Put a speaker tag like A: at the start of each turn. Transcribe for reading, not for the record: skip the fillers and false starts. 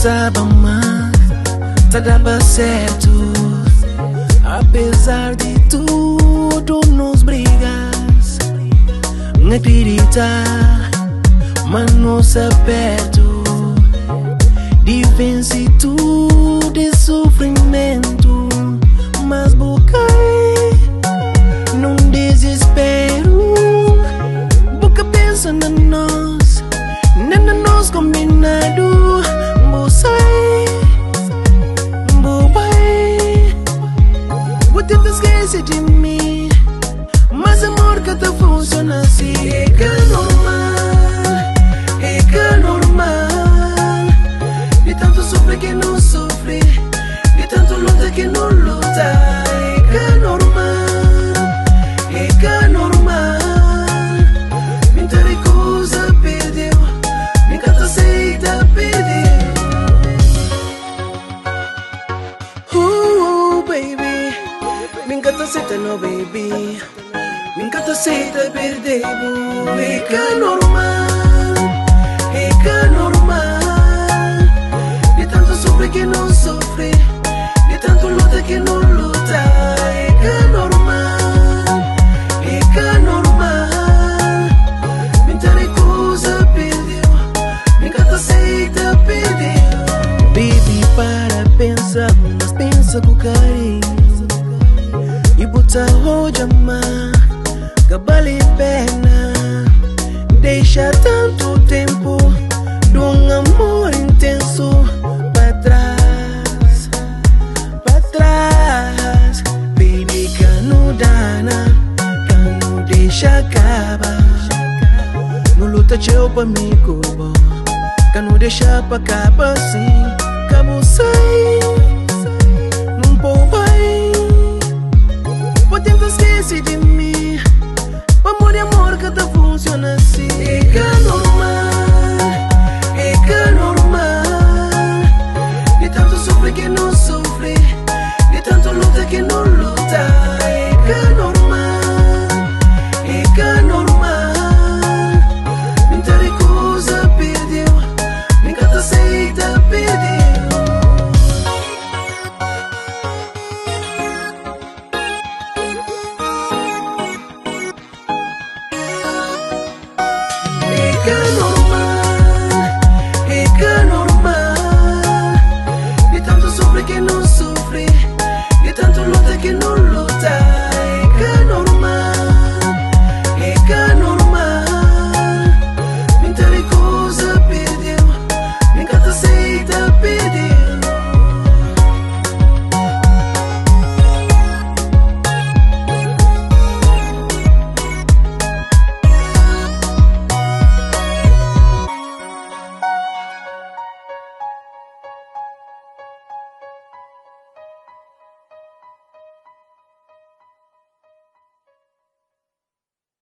A: sabe amar, tá dando certo. Apesar de tudo nos brigas, não acreditar, mas não se perto. De vence tudo de sofrimento, mas bucai num desespero. Boca pensa na nós combinado. Busai, bubai, vou tentar esquecer de mim, mas amor que tá funciona assim. É que é normal, de tanto sofrer que não sofre, de tanto luta que não luta. É que é normal, muita recusa perdeu, nunca te aceita perdeu. Baby, nunca te aceita no baby, nunca te aceita perdeu. É que é normal, de tanto sofrer que não sofre, de tanto luta que não luta. É que é normal, muita recusa perdeu, nunca te aceita perdeu. Baby, para pensar, mas pensa com carinho e botar hoje amar, que vale a pena. Deixa tanto tempo de amor intenso para trás, baby, que não dá, que não deixa acabar. Não luta teu pra mim, cubo, que não deixa pra acabar assim. Cabo sai.